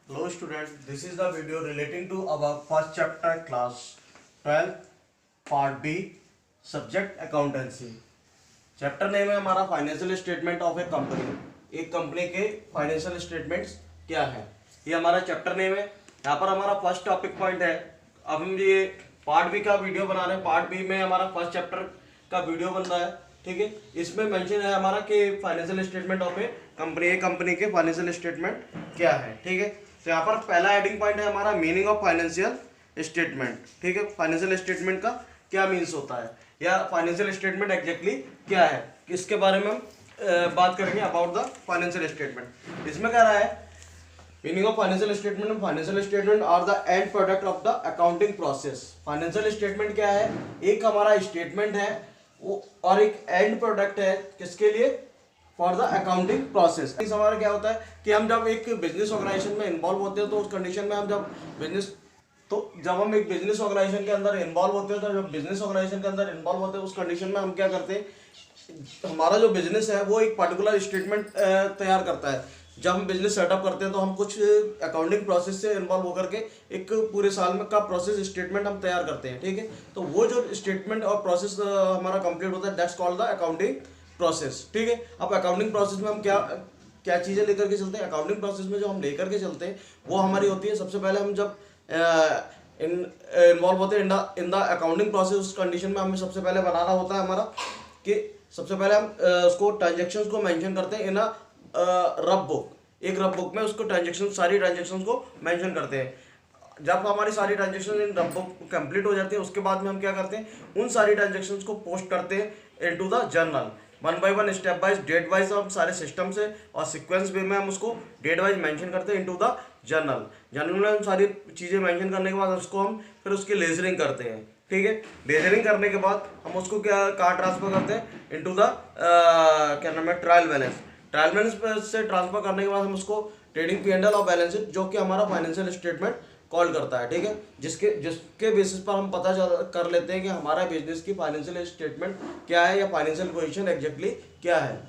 Hello students, this is the video relating to our first chapter class 12 part B subject accountancy. Chapter name है हमारा financial statement of A company. एक company के financial statements क्या है, ये हमारा chapter name है। यहाँ पर हमारा फर्स्ट टॉपिक पॉइंट है। अब हम ये पार्ट बी का वीडियो बना रहे हैं। पार्ट बी में हमारा फर्स्ट चैप्टर का वीडियो बन रहा है, ठीक है। इसमें मेंशन है हमारा कि financial statement of A company के फाइनेंशियल स्टेटमेंट क्या है, ठीक है। तो यहाँ पर पहला हेडिंग पॉइंट है हमारा मीनिंग ऑफ फाइनेंशियल स्टेटमेंट, ठीक है। फाइनेंशियल स्टेटमेंट का क्या मीन्स होता है या फाइनेंशियल स्टेटमेंट एग्जैक्टली क्या है, इसके बारे में हम बात करेंगे अबाउट द फाइनेंशियल स्टेटमेंट। इसमें कह रहा है meaning of financial statement are the end product of the accounting process. Financial statement क्या है, एक हमारा स्टेटमेंट है वो और एक एंड प्रोडक्ट है किसके लिए, फॉर द अकाउंटिंग प्रोसेस। इस हमारा क्या होता है कि हम जब एक बिजनेस ऑर्गेनाइजेशन में इन्वॉल्व होते हैं तो उस कंडीशन में हम जब हम एक बिजनेस ऑर्गेनाइजेशन के अंदर इन्वॉल्व होते हैं तो जब बिजनेस ऑर्गेनाइजेशन के अंदर इन्वॉल्व होते हैं उस कंडीशन में हम क्या करते हैं, हमारा जो बिजनेस है वो एक पर्टिकुलर स्टेटमेंट तैयार करता है। जब हम बिजनेस सेटअप करते हैं तो हम कुछ अकाउंटिंग प्रोसेस से इन्वॉल्व होकर के एक पूरे साल में का प्रोसेस स्टेटमेंट हम तैयार करते हैं, ठीक है। तो वो जो स्टेटमेंट और प्रोसेस हमारा कंप्लीट होता है that's called the accounting process, ठीक है। अब अकाउंटिंग प्रोसेस में हम क्या क्या चीज़ें लेकर के चलते हैं, अकाउंटिंग प्रोसेस में जो हम लेकर के चलते हैं वो हमारी होती है, सबसे पहले हम जब इन्वॉल्व होते हैं इन द अकाउंटिंग प्रोसेस, उस कंडीशन में हमें सबसे पहले बनाना होता है हमारा कि सबसे पहले हम उसको ट्रांजेक्शन्स को मेंशन करते हैं इन अ रफ बुक। एक रफ बुक में उसको सारी ट्रांजेक्शन्स को मेंशन करते हैं। जब हमारी सारी transaction in rough book complete हो जाती है उसके बाद में हम क्या करते हैं, उन सारी ट्रांजेक्शन्स को पोस्ट करते हैं into the journal, one by one, step wise, date wise. हम सारे सिस्टम से और सीक्वेंस वे में हम उसको डेट वाइज मेंशन करते हैं इनटू द जर्नल में हम सारी चीज़ें मेंशन करने के बाद उसको हम फिर उसकी लेजरिंग करते हैं, ठीक है। लेजरिंग करने के बाद हम उसको कहाँ ट्रांसफर करते हैं, इनटू द क्या नाम है, ट्रायल बैलेंस से ट्रांसफर करने के बाद हम उसको ट्रेडिंग P&L और बैलेंस शीट जो कि हमारा फाइनेंशियल स्टेटमेंट कॉल करता है, ठीक है। जिसके बेसिस पर हम पता कर लेते हैं कि हमारा बिजनेस की फाइनेंशियल स्टेटमेंट क्या है या फाइनेंशियल पोजीशन एग्जैक्टली क्या है।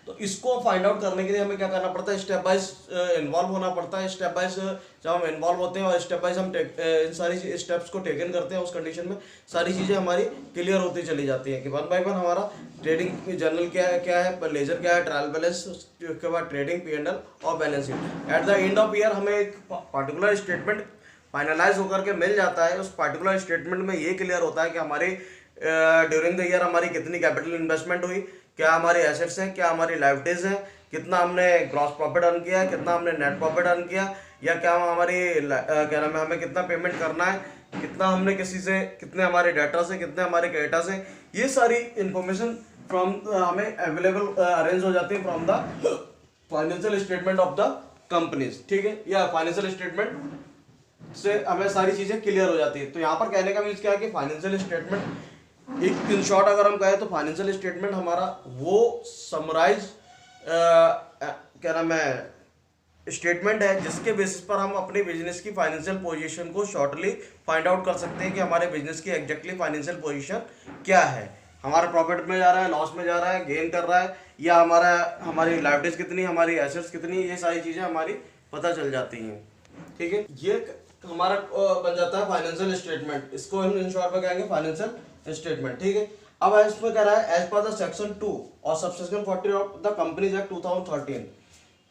तो इसको फाइंड आउट करने के लिए हमें क्या करना पड़ता है, स्टेप वाइज इन्वॉल्व होना पड़ता है। स्टेप वाइज जब हम इन्वॉल्व होते हैं और स्टेप वाइज हम इन सारी स्टेप्स को टेकन करते हैं, उस कंडीशन में सारी चीज़ें हमारी क्लियर होती चली जाती हैं कि वन बाय वन हमारा ट्रेडिंग जर्नल क्या है, लेजर क्या है, ट्रायल बैलेंस, उसके बाद ट्रेडिंग P&L और balance sheet. At the end of year हमें एक पर्टिकुलर स्टेटमेंट फाइनलाइज होकर के मिल जाता है। उस पर्टिकुलर स्टेटमेंट में ये क्लियर होता है कि हमारी ड्यूरिंग द ईयर हमारी कितनी कैपिटल इन्वेस्टमेंट हुई, क्या हमारी एसेट्स हैं, क्या हमारी लायबिलिटीज हैं, कितना हमने ग्रॉस प्रॉफिट अर्न किया, कितना हमने नेट प्रॉफिट अर्न किया, या क्या हमारी क्या नाम है, हमें कितना पेमेंट करना है, कितना हमने किसी से, कितने हमारे डेटा से, कितने हमारे क्रेडिटर्स हैं। ये सारी इंफॉर्मेशन फ्रॉम हमें अवेलेबल अरेंज हो जाती है from the financial statement of the companies, ठीक है। या फाइनेंशियल स्टेटमेंट से हमें सारी चीज़ें क्लियर हो जाती है। तो यहाँ पर कहने का मीन्स क्या है कि फाइनेंशियल स्टेटमेंट एक इन शॉर्ट अगर हम कहें तो फाइनेंशियल स्टेटमेंट हमारा वो समराइज क्या नाम है स्टेटमेंट है जिसके बेसिस पर हम अपने बिजनेस की फाइनेंशियल पोजीशन को शॉर्टली फाइंड आउट कर सकते हैं कि हमारे बिजनेस की एग्जैक्टली फाइनेंशियल पोजीशन क्या है, हमारा प्रॉफिट में जा रहा है, लॉस में जा रहा है, गेन कर रहा है, या हमारी लायबिलिटीज कितनी, हमारी एसेट्स कितनी, ये सारी चीज़ें हमारी पता चल जाती हैं, ठीक है। ये हमारा बन जाता है फाइनेंशियल स्टेटमेंट। इसको हम इन शॉर्ट में कहेंगे फाइनेंशियल स्टेटमेंट, ठीक है। अब इसमें कह रहा है एज पर द सेक्शन 2 और subsection 40 of the companies act 2013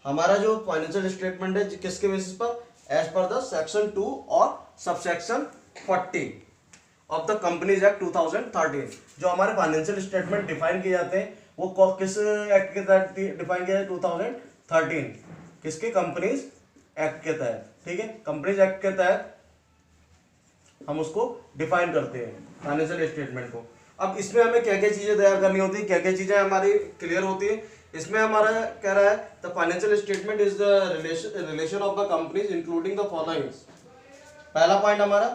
हमारा जो फाइनेंशियल स्टेटमेंट है किसके बेसिस पर, एज पर द सेक्शन 2 और subsection 40 of the companies act 2013 जो हमारे फाइनेंशियल स्टेटमेंट डिफाइन किए जाते हैं वो किस एक्ट के तहत डिफाइन किया जाए, 2013 किसके, कंपनीज एक्ट के तहत, ठीक है। कंपनीज एक्ट के तहत हम उसको डिफाइन करते हैं फाइनेंशियल स्टेटमेंट को। अब इसमें हमें क्या क्या चीज़ें तैयार करनी होती है, क्या क्या चीज़ें हमारी क्लियर होती है। इसमें हमारा कह रहा है the financial statement is the relation of the companies including the following. पहला पॉइंट हमारा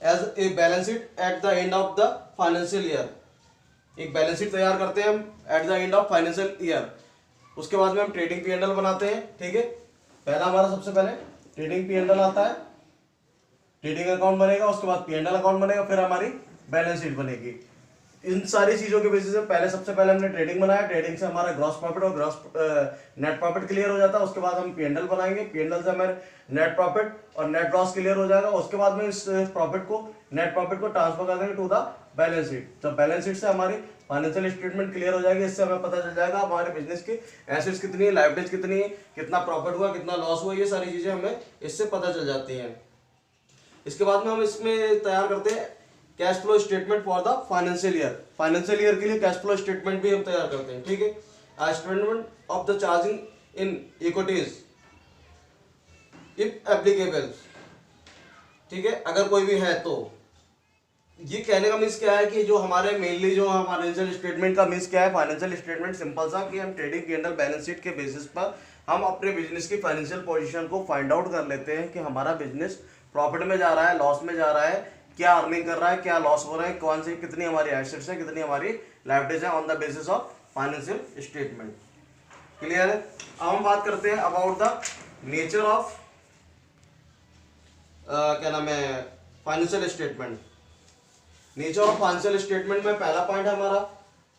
as a balance sheet at the end of the financial year. एक बैलेंस शीट तैयार करते हैं हम at the end of financial year. उसके बाद में हम ट्रेडिंग P&L बनाते हैं, ठीक है। पहला हमारा सबसे पहले ट्रेडिंग P&L आता है, ट्रेडिंग अकाउंट बनेगा, उसके बाद P&L अकाउंट बनेगा, फिर हमारी बैलेंस शीट बनेगी। इन सारी चीजों के बेसिस पे पहले सबसे पहले हमने ट्रेडिंग बनाया, ट्रेडिंग से हमारा ग्रॉस प्रॉफिट और ग्रॉस नेट प्रॉफिट क्लियर हो जाता है। उसके बाद हम पीएनएल बनाएंगे, पीएनएल से हमारे नेट प्रॉफिट और नेट लॉस क्लियर हो जाएगा। उसके बाद में इस प्रॉफिट को, नेट प्रॉफिट को ट्रांसफर कर देंगे टू द बैलेंस शीट। जब बैलेंस शीट से हमारी फाइनेंशियल स्टेटमेंट क्लियर हो जाएगी, इससे हमें पता चल जाएगा हमारे बिजनेस की एसेट्स कितनी है, लायबिलिटीज कितनी है, कितना प्रॉफिट हुआ, कितना लॉस हुआ, ये सारी चीजें हमें इससे पता चल जाती हैं। इसके बाद में हम इसमें तैयार करते हैं cash flow statement for the financial year. Financial year के लिए कैश फ्लो स्टेटमेंट भी हम तैयार करते हैं, ठीक है। Statement of the charging in equities if applicable, ठीक है, अगर कोई भी है तो। ये कहने का मीन्स क्या है कि जो हमारे मेनली जो फाइनेंशियल स्टेटमेंट का मीन्स क्या है, फाइनेंशियल स्टेटमेंट सिंपल सा कि हम ट्रेडिंग पीएनएल बैलेंस शीट के बेसिस पर हम अपने बिजनेस की फाइनेंशियल पोजीशन को फाइंड आउट कर लेते हैं कि हमारा बिजनेस प्रॉफिट में जा रहा है, लॉस में जा रहा है, क्या अर्निंग कर रहा है, क्या लॉस हो रहा है, कौन सी कितनी हमारी एसेट्स है, कितनी हमारी लायबिलिटीज है, on the basis of financial statement. Clear है। अब हम बात करते हैं अबाउट द नेचर ऑफ क्या नाम है financial statement. Nature of financial statement में पहला पॉइंट है हमारा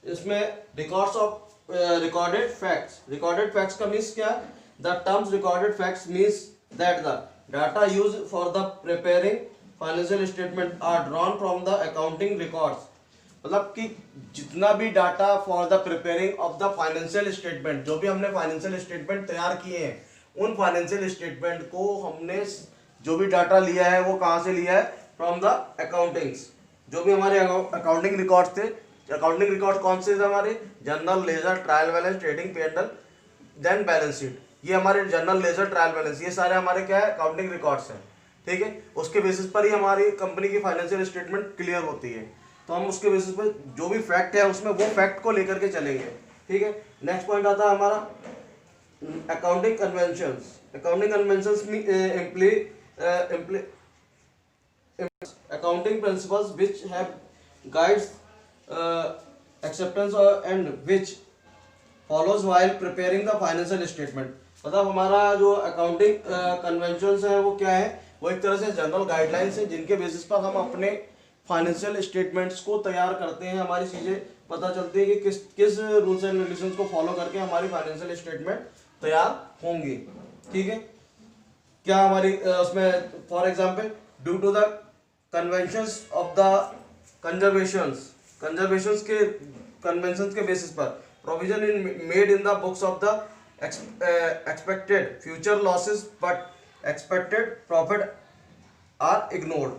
इसमें records of recorded facts. Recorded facts का मीन्स क्या है, the terms recorded facts means that the data use for the preparing financial statement are drawn from the accounting records. मतलब कि जितना भी data for the preparing of the financial statement, जो भी हमने फाइनेंशियल स्टेटमेंट तैयार किए हैं, उन फाइनेंशियल स्टेटमेंट को हमने जो भी डाटा लिया है वो कहाँ से लिया है, फ्रॉम द अकाउंटिंग्स। जो भी हमारे अकाउंटिंग रिकॉर्ड्स थे, अकाउंटिंग रिकॉर्ड कौन से थे हमारे, general ledger, trial balance, trading PNL, then balance sheet. ये हमारे जनरल लेजर, ट्रायल बैलेंस, ये सारे हमारे क्या है, अकाउंटिंग रिकॉर्ड्स हैं, ठीक है। उसके बेसिस पर ही हमारी कंपनी की फाइनेंशियल स्टेटमेंट क्लियर होती है। तो हम उसके बेसिस पर जो भी फैक्ट है उसमें वो फैक्ट को लेकर के चलेंगे, ठीक है। नेक्स्ट पॉइंट आता है हमारा अकाउंटिंग कन्वेंशंस। अकाउंटिंग कन्वेंशंस में accounting principles which have guides acceptance and which follows while preparing the financial statement। मतलब हमारा जो अकाउंटिंग कन्वेंशंस है वो क्या है, वो एक तरह से जनरल गाइडलाइंस है जिनके बेसिस पर हम अपने फाइनेंशियल स्टेटमेंट्स को तैयार करते हैं। हमारी चीज़ें पता चलती है कि किस किस रूल्स एंड रेगुलेशंस को फॉलो करके हमारी फाइनेंशियल स्टेटमेंट तैयार होंगी, ठीक है। क्या हमारी उसमें for example due to the conventions of the conservations के बेसिस पर provision in made in the books of the expected future losses but expected profit are ignored.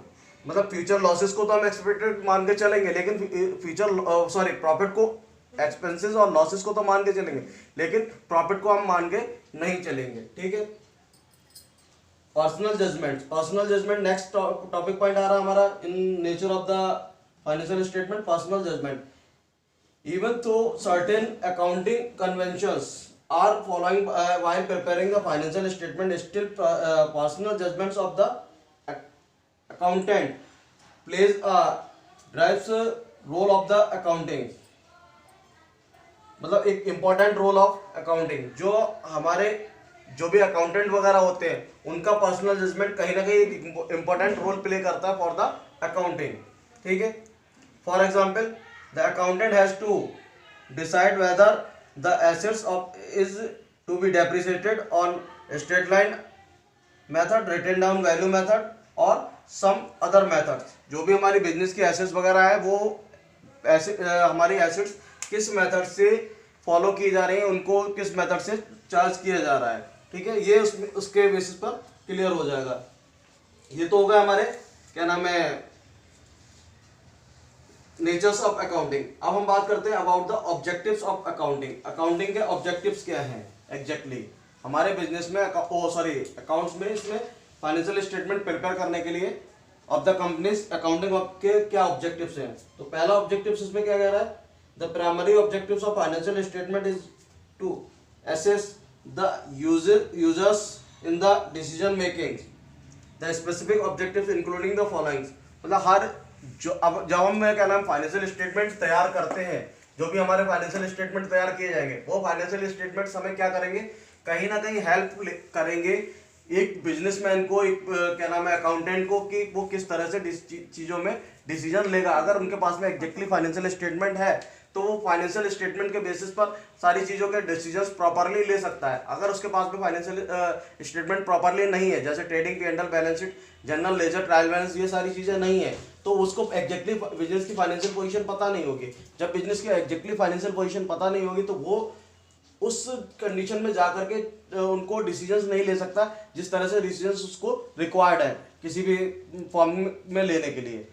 मतलब फ्यूचर लॉसेस को तो हम एक्सपेक्टेड मान के चलेंगे, लेकिन फ्यूचर प्रॉफिट को, एक्सपेंसेस और लॉसेस को तो मान के चलेंगे, लेकिन प्रॉफिट को हम मान के नहीं चलेंगे, ठीक है। Personal judgement next topic point आ रहा है हमारा in nature of the financial statement. Personal judgement, even though certain accounting conventions are following while preparing the financial statement, still personal judgements of the accountant plays drives role of the accounting. मतलब एक important role of accounting, जो भी accountant वगैरह होते हैं उनका personal judgement कहीं ना कहीं इंपॉर्टेंट रोल प्ले करता है फॉर द अकाउंटिंग, ठीक है। For example the accountant has to decide whether the assets of is to be depreciated on straight line method, written down value method और some other methods. जो भी हमारी business की assets वगैरह है वो हमारी एसेट्स किस मेथड से फॉलो की जा रही है, उनको किस मेथड से चार्ज किया जा रहा है, ठीक है। ये उसके बेसिस पर क्लियर हो जाएगा। ये तो हो गया हमारे क्या नाम है नेचर्स ऑफ अकाउंटिंग। अब हम बात करते हैं about the objectives of accounting. Accounting के ऑब्जेक्टिव्स क्या हैं एग्जैक्टली हमारे बिजनेस में, अकाउंट्स में, इसमें फाइनेंशियल स्टेटमेंट प्रिपेयर करने के लिए ऑफ द कंपनीज अकाउंटिंग के क्या ऑब्जेक्टिव्स हैं। तो पहला ऑब्जेक्टिव्स इसमें क्या कह रहा है, the primary objectives of financial statement is to assess the users in the decision making, the specific objectives including the following। मतलब हर जब हम क्या नाम फाइनेंशियल स्टेटमेंट तैयार करते हैं, जो भी हमारे फाइनेंशियल स्टेटमेंट तैयार किए जाएंगे वो फाइनेंशियल स्टेटमेंट्स हमें क्या करेंगे, कहीं ना कहीं हेल्प करेंगे एक बिजनेसमैन को, एक क्या नाम है, अकाउंटेंट को, कि वो किस तरह से चीजों में डिसीजन लेगा। अगर उनके पास में एग्जैक्टली फाइनेंशियल स्टेटमेंट है तो वो फाइनेंशियल स्टेटमेंट के बेसिस पर सारी चीजों के डिसीजंस प्रॉपरली ले सकता है। अगर उसके पास में फाइनेंशियल स्टेटमेंट प्रॉपरली नहीं है, जैसे trading P&L, balance sheet, general ledger, trial balance, ये सारी चीजें नहीं है, तो उसको एग्जैक्टली बिजनेस की फाइनेंशियल पोजीशन पता नहीं होगी। जब बिजनेस की एग्जैक्टली फाइनेंशियल पोजीशन पता नहीं होगी तो वो उस कंडीशन में जाकर के उनको डिसीजंस नहीं ले सकता जिस तरह से डिसीजंस उसको रिक्वायर्ड है किसी भी फॉर्म में लेने के लिए।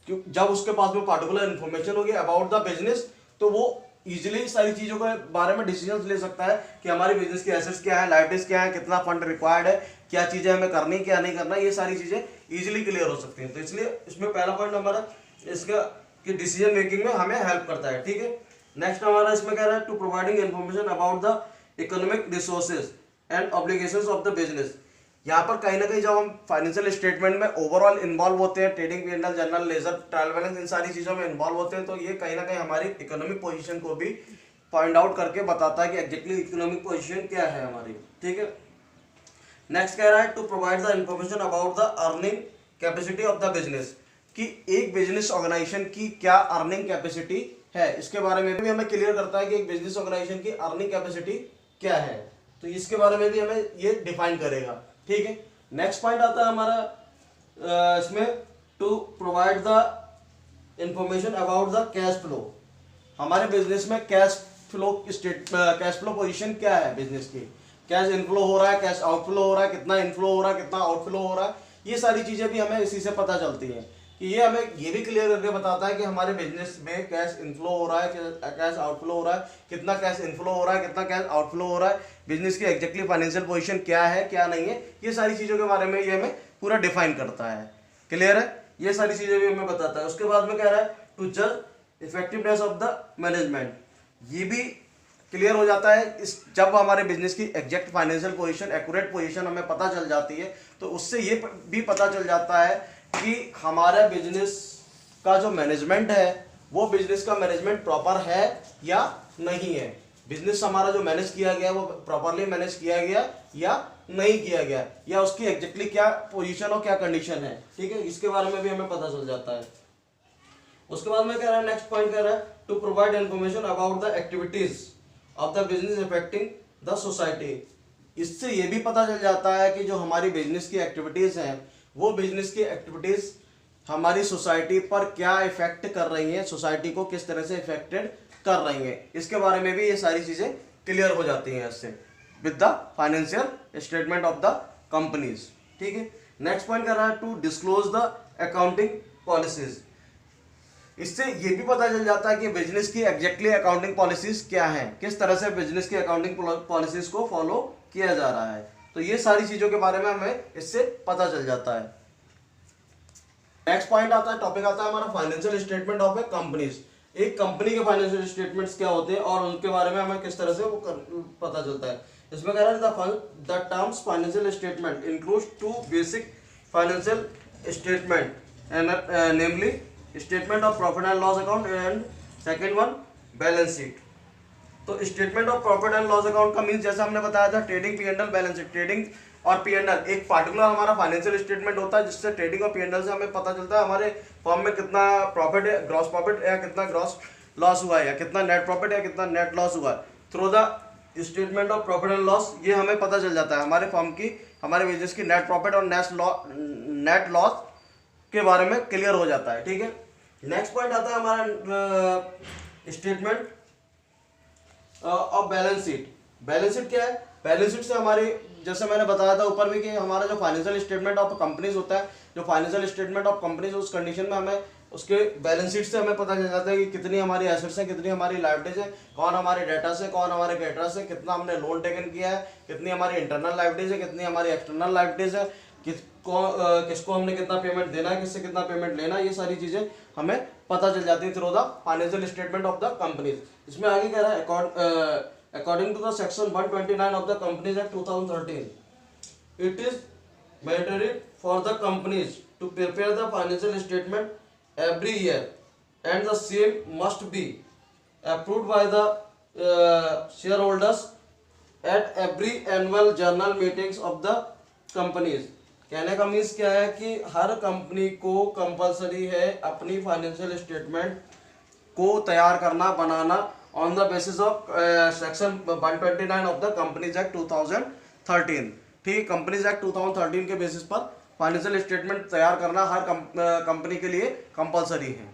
क्यों, जब उसके पास में पार्टिकुलर इन्फॉर्मेशन होगी अबाउट द बिजनेस, तो वो इजीली सारी चीजों के बारे में डिसीजंस ले सकता है कि हमारी बिजनेस की एसेट्स क्या है, लायबिलिटीज क्या है, कितना फंड रिक्वायर्ड है, क्या चीजें हमें करनी, क्या नहीं करना, ये सारी चीजें इजीली क्लियर हो सकती हैं। तो इसलिए इसमें पहला पॉइंट हमारा इसका कि डिसीजन मेकिंग में हमें हेल्प करता है। ठीक है, नेक्स्ट हमारा इसमें कह रहा है to providing information about the economic resources and obligations of the business. यहाँ पर कहीं ना कहीं जब हम फाइनेंशियल स्टेटमेंट में ओवरऑल इन्वॉल्व होते हैं, trading P&L, general ledger, trial balance, इन सारी चीजों में इन्वॉल्व होते हैं, तो ये कहीं ना कहीं हमारी इकोनॉमिक पोजीशन को भी पॉइंट आउट करके बताता है कि एग्जैक्टली इकोनॉमिक पोजीशन क्या है हमारी। ठीक है, नेक्स्ट कह रहा है to provide the information about the earning capacity of the business, कि एक बिजनेस ऑर्गेनाइजेशन की क्या अर्निंग कैपेसिटी है, इसके बारे में भी हमें क्लियर करता है कि एक बिजनेस ऑर्गेनाइजेशन की अर्निंग कैपेसिटी क्या है, तो इसके बारे में भी हमें ये डिफाइन करेगा। ठीक है, नेक्स्ट पॉइंट आता है हमारा इसमें to provide the information about the cash flow. हमारे बिजनेस में कैश फ्लो पोजीशन क्या है बिजनेस की, कैश इनफ्लो हो रहा है, कैश आउटफ्लो हो रहा है, कितना इनफ्लो हो रहा है, कितना आउटफ्लो हो रहा है, ये सारी चीजें भी हमें इसी से पता चलती हैं। कि ये हमें ये भी क्लियर करके बताता है कि हमारे बिजनेस में कैश इनफ्लो हो रहा है, कैश आउटफ्लो हो रहा है, कितना कैश इनफ्लो हो रहा है, कितना कैश आउटफ्लो हो रहा है, बिजनेस की एग्जैक्टली फाइनेंशियल पोजीशन क्या है, क्या नहीं है, ये सारी चीजों के बारे में ये हमें पूरा डिफाइन करता है। क्लियर है, ये सारी चीजें भी हमें बताता है। उसके बाद में कह रहा है टू जज इफेक्टिवनेस ऑफ द मैनेजमेंट, ये भी क्लियर हो जाता है इस जब हमारे बिजनेस की exact financial position, accurate position हमें पता चल जाती है, तो उससे ये भी पता चल जाता है कि हमारा बिजनेस का जो मैनेजमेंट है वो बिजनेस का मैनेजमेंट प्रॉपर है या नहीं है, बिजनेस हमारा जो मैनेज किया गया वो प्रॉपरली मैनेज किया गया या नहीं किया गया, या उसकी एग्जैक्टली क्या पोजीशन और क्या कंडीशन है। ठीक है, इसके बारे में भी हमें पता चल जाता है। उसके बाद में कह रहा है नेक्स्ट पॉइंट कह रहा है to provide information about the activities of the business affecting the society. इससे ये भी पता चल जाता है कि जो हमारी बिजनेस की एक्टिविटीज हैं वो बिजनेस की एक्टिविटीज हमारी सोसाइटी पर क्या इफेक्ट कर रही हैं, सोसाइटी को किस तरह से इफेक्टेड कर रही हैं, इसके बारे में भी ये सारी चीजें क्लियर हो जाती हैं इससे with the financial statement of the companies. ठीक है, नेक्स्ट पॉइंट कर रहा है to disclose the accounting policies. इससे ये भी पता चल जाता है कि बिजनेस की एग्जैक्टली अकाउंटिंग पॉलिसीज क्या हैं, किस तरह से बिजनेस की अकाउंटिंग पॉलिसीज को फॉलो किया जा रहा है, तो ये सारी चीजों के बारे में हमें इससे पता चल जाता है। नेक्स्ट पॉइंट आता है, टॉपिक आता है हमारा financial statement of A companies. एक कंपनी के फाइनेंशियल स्टेटमेंट्स क्या होते हैं और उनके बारे में हमें किस तरह से वो पता चलता है। इसमें कह रहा है the terms financial statement includes two basic financial statement namely statement of profit and loss account and second one balance sheet. तो statement of profit and loss account का मींस जैसा हमने बताया था trading P&L, balance sheet. Trading और P&L एक particular हमारा financial statement होता है जिससे ट्रेडिंग और P&L से हमें पता चलता है हमारे फॉर्म में कितना प्रॉफिट है, ग्रॉस प्रॉफिट या कितना ग्रॉस लॉस हुआ है, या कितना नेट प्रॉफिट या कितना नेट लॉस हुआ है। Through the statement of profit and loss ये हमें पता चल जाता है हमारे फॉर्म की, हमारे बिजनेस की नेट प्रॉफिट और नेट लॉस के बारे में क्लियर हो जाता है। ठीक है, नेक्स्ट पॉइंट आता है हमारा statement of balance sheet. Balance sheet क्या है, बैलेंस शीट से हमारी जैसे मैंने बताया था ऊपर भी कि हमारा जो फाइनेंशियल स्टेटमेंट ऑफ कंपनीज होता है, जो फाइनेंशियल स्टेटमेंट ऑफ कंपनीज उस कंडीशन में हमें उसके बैलेंस शीट से हमें पता चल जाता है कि कितनी हमारी एसेट्स हैं, कितनी हमारी लायबिलिटीज है, कौन हमारे डेटर्स है, कौन हमारे क्रेडिटर्स है, कितना हमने लोन टेकन किया है, कितनी हमारी इंटरनल लायबिलिटीज है, कितनी हमारी एक्सटर्नल लायबिलिटीज है, किसको हमने कितना पेमेंट देना है, किससे कितना पेमेंट लेना है, ये सारी चीजें हमें पता चल जाती है through the financial statement of the companies. इसमें आगे कह रहा है according to the section 129 of the companies act 2013 it is mandatory for the companies to prepare the financial statement every year and the same must be approved by the shareholders at every annual general meetings of the companies, कहने का means क्या है कि हर company को compulsory है अपनी financial statement को तैयार करना, बनाना on the basis of section 129 of the companies act 2013। ठीक, कंपनीज एक्ट 2013 के बेसिस पर फाइनेंशियल स्टेटमेंट तैयार करना हर कंपनी के लिए कंपलसरी है।